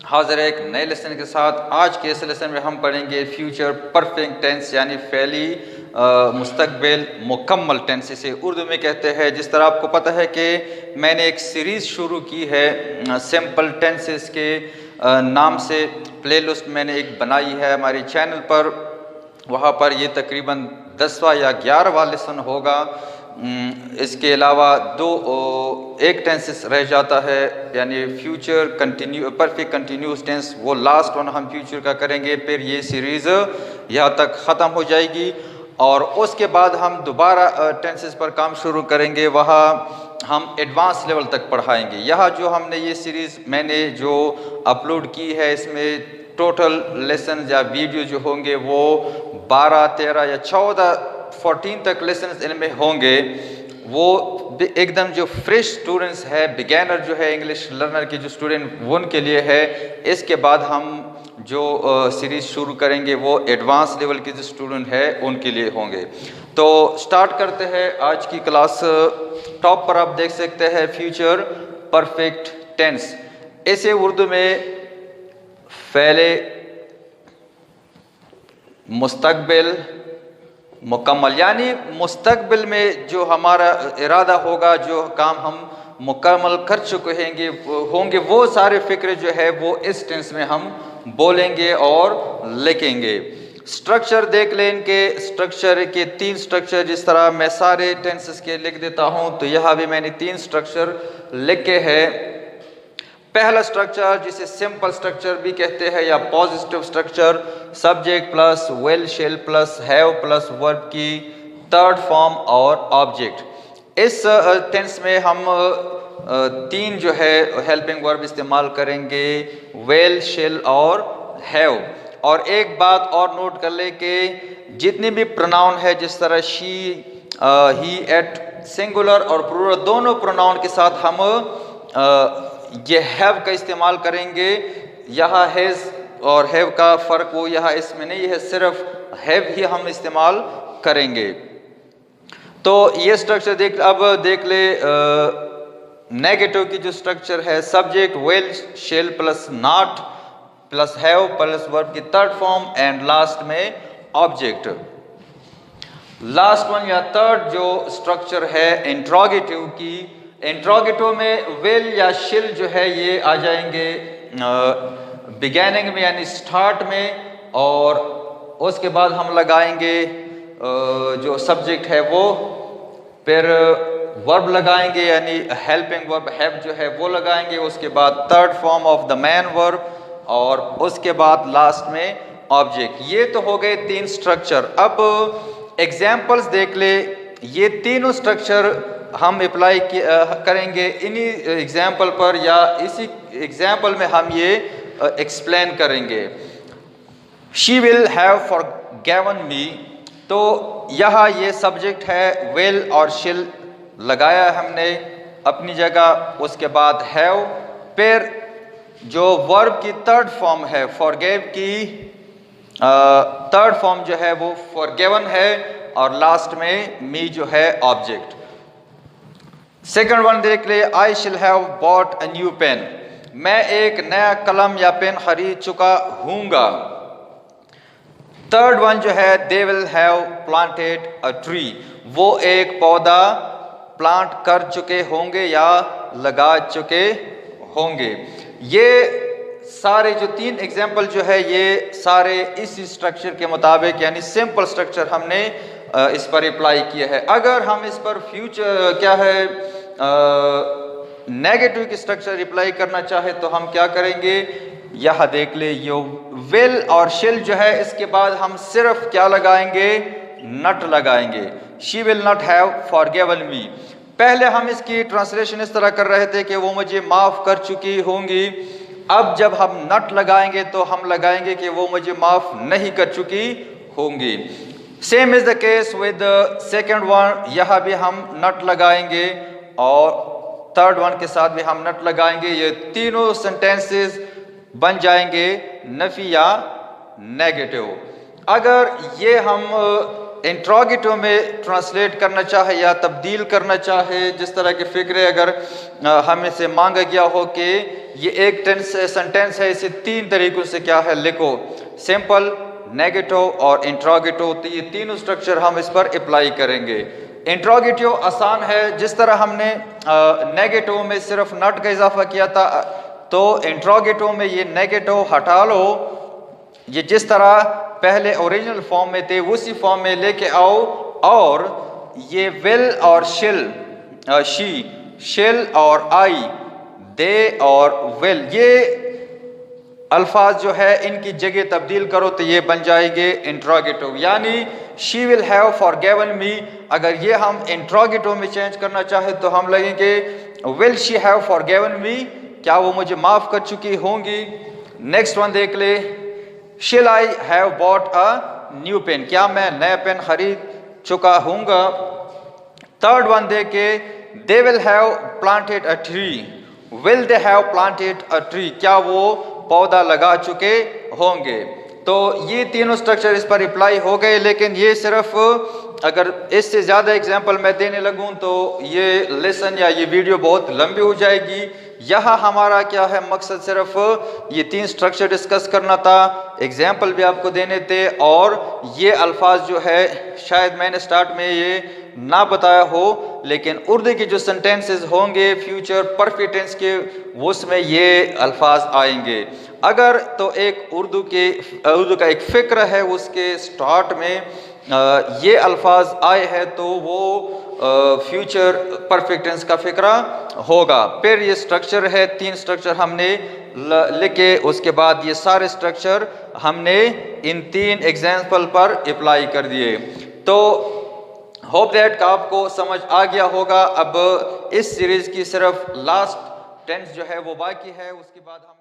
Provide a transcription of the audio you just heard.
हाजिर एक नए लेसन के साथ। आज के इस लेसन में हम पढ़ेंगे फ्यूचर परफेक्ट टेंस यानी फ़ेली मुस्तकबिल मुकम्मल टेंस, इसे उर्दू में कहते हैं। जिस तरह आपको पता है कि मैंने एक सीरीज़ शुरू की है सिंपल टेंसेस के नाम से। प्लेलिस्ट मैंने एक बनाई है हमारे चैनल पर, वहाँ पर ये तकरीबन 10वां या 11वां लेसन होगा। इसके अलावा एक टेंसेस रह जाता है यानी फ्यूचर परफेक्ट कंटिन्यूस टेंस, वो लास्ट वन हम फ्यूचर का करेंगे। फिर ये सीरीज़ यहाँ तक ख़त्म हो जाएगी और उसके बाद हम दोबारा टेंसेस पर काम शुरू करेंगे, वहाँ हम एडवांस लेवल तक पढ़ाएंगे। यहाँ जो हमने ये सीरीज़ मैंने जो अपलोड की है, इसमें टोटल लेसन या वीडियो जो होंगे वो 12, 13 या 14 तक लेसन इनमें होंगे। वो एकदम जो फ्रेश स्टूडेंट्स है, बिगैनर जो है, इंग्लिश लर्नर के जो स्टूडेंट वो उनके लिए है। इसके बाद हम जो सीरीज़ शुरू करेंगे वो एडवांस लेवल के जो स्टूडेंट है उनके लिए होंगे। तो स्टार्ट करते हैं आज की क्लास। टॉप पर आप देख सकते हैं फ्यूचर परफेक्ट टेंस। इसे उर्दू में फ़ेले मुस्तकबिल मुकम्मल यानी मुस्तकबिल में जो हमारा इरादा होगा, जो काम हम मुकम्मल कर चुके होंगे वो सारे फ़िक्र जो है वो इस टेंस में हम बोलेंगे और लिखेंगे। स्ट्रक्चर देख लें, इनके स्ट्रक्चर के 3 स्ट्रक्चर, जिस तरह मैं सारे टेंसेस के लिख देता हूँ तो यहाँ भी मैंने 3 स्ट्रक्चर लिखे हैं। पहला स्ट्रक्चर जिसे सिंपल स्ट्रक्चर भी कहते हैं या positive structure, subject plus will shell plus have plus verb की थर्ड फॉर्म और ऑब्जेक्ट। इस टेंस में हम 3 जो है हेल्पिंग वर्ब इस्तेमाल करेंगे, विल शेल और हैव। और एक बात और नोट कर ले कि जितने भी प्रोनाउन है, जिस तरह शी, ही, एट, सिंगुलर और प्लूरल, दोनों प्रोनाउन के साथ हम ये हैव का इस्तेमाल करेंगे। यहाँ हैज़ और हैव का फ़र्क वो यहाँ इसमें नहीं है, सिर्फ हैव ही हम इस्तेमाल करेंगे। तो ये स्ट्रक्चर अब देख ले। नेगेटिव की जो स्ट्रक्चर है, subject will shell plus not plus have plus verb की थर्ड फॉर्म एंड लास्ट में ऑब्जेक्ट। लास्ट वन या थर्ड जो स्ट्रक्चर है इंट्रोगेटिव की, इंट्रोगेटिव में विल या शिल जो है ये आ जाएंगे बिगैनिंग में यानी स्टार्ट में, और उसके बाद हम लगाएंगे जो सब्जेक्ट है वो, फिर वर्ब लगाएंगे यानी हेल्पिंग वर्ब हैव जो है वो लगाएंगे, उसके बाद third form of the man verb और उसके बाद लास्ट में ऑब्जेक्ट। ये तो हो गए 3 स्ट्रक्चर। अब एग्जाम्पल्स देख ले। ये तीनों स्ट्रक्चर हम अप्लाई करेंगे इन्हीं एग्जाम्पल पर, या इसी एग्जाम्पल में हम ये एक्सप्लेन करेंगे। शी विल हैव फॉरगिवन मी, तो यहाँ ये सब्जेक्ट है, विल और शिल लगाया हमने अपनी जगह, उसके बाद हैव, फिर जो वर्ब की थर्ड फॉर्म है फॉरगिव की थर्ड फॉर्म जो है वो फॉरगिवन है, और लास्ट में मी जो है ऑब्जेक्ट। सेकंड वन देख ले, I shall have bought a new pen, मैं एक नया कलम या पेन खरीद चुका हूँगा। थर्ड वन जो है, they will have planted a tree, वो एक पौधा प्लांट कर चुके होंगे या लगा चुके होंगे। ये सारे जो 3 एग्जाम्पल जो है ये सारे इसी स्ट्रक्चर के मुताबिक यानी सिंपल स्ट्रक्चर हमने इस पर अप्लाई किया है। अगर हम इस पर फ्यूचर क्या है नेगेटिव की स्ट्रक्चर अप्लाई करना चाहे तो हम क्या करेंगे, यह देख ले, यो विल और शिल जो है इसके बाद हम सिर्फ क्या लगाएंगे, नट लगाएंगे। She will not have forgiven me. पहले हम इसकी ट्रांसलेशन इस तरह कर रहे थे कि वो मुझे माफ़ कर चुकी होंगी। अब जब हम नट लगाएंगे तो हम लगाएंगे कि वो मुझे माफ़ नहीं कर चुकी होंगी। Same is the case with second one, यहाँ भी हम नट लगाएंगे और थर्ड वन के साथ भी हम नट लगाएंगे। ये तीनों सेंटेंसेस बन जाएंगे नफी या नेगेटिव। अगर ये हम इंट्रोगेटिव में ट्रांसलेट करना चाहे या तब्दील करना चाहे, जिस तरह के फ़िक्र अगर हमें से मांगा गया हो कि ये एक सेंटेंस है, इसे 3 तरीक़ों से क्या है लिखो, सिंपल, नेगेटिव और इंट्रोगेटिव, तो ये तीनों स्ट्रक्चर हम इस पर अप्लाई करेंगे। इंट्रोगेटिव आसान है, जिस तरह हमने नेगेटिव में सिर्फ नॉट का इजाफा किया था, तो इंट्रोगेटिव में ये नेगेटिव हटा लो, ये जिस तरह पहले ओरिजिनल फॉर्म में थे उसी फॉर्म में लेके आओ, और ये विल और शिल, शी, शिल और आई, दे और विल, ये अल्फाज जो है इनकी जगह तब्दील करो तो ये बन जाएंगे इंट्रोगेटिव। यानी शी विल हैव फॉरगिवन मी, अगर ये हम इंट्रोगेटिव में चेंज करना चाहे तो हम लगेंगे विल शी हैव फॉरगिवन मी, क्या वो मुझे माफ़ कर चुकी होंगी। नेक्स्ट वन देख ले, shall I have bought a new pen, क्या मैं नया पेन खरीद चुका हूँगा। थर्ड वन देखे, they will have planted a tree, will they have planted a tree, क्या वो पौधा लगा चुके होंगे। तो ये तीनों स्ट्रक्चर इस पर अप्लाई हो गए, लेकिन ये सिर्फ अगर इससे ज़्यादा एग्जांपल मैं देने लगूं तो ये लेसन या ये वीडियो बहुत लंबी हो जाएगी। यहाँ हमारा क्या है मकसद, सिर्फ ये 3 स्ट्रक्चर डिस्कस करना था, एग्जाम्पल भी आपको देने थे, और ये अल्फाज जो है शायद मैंने स्टार्ट में ये ना बताया हो, लेकिन उर्दू के जो सेंटेंसेस होंगे फ्यूचर परफेक्ट टेंस के, उसमें ये अल्फाज आएंगे। अगर तो एक उर्दू का एक फ़िक्र है, उसके स्टार्ट में ये अल्फाज आए हैं तो वो फ्यूचर परफेक्ट टेंस का फ़िक्रा होगा। फिर ये स्ट्रक्चर है, 3 स्ट्रक्चर हमने लिखे, उसके बाद ये सारे स्ट्रक्चर हमने इन 3 एग्जाम्पल पर अप्लाई कर दिए। तो होप दैट का आपको समझ आ गया होगा। अब इस सीरीज़ की सिर्फ लास्ट टेंस जो है वो बाकी है, उसके बाद हम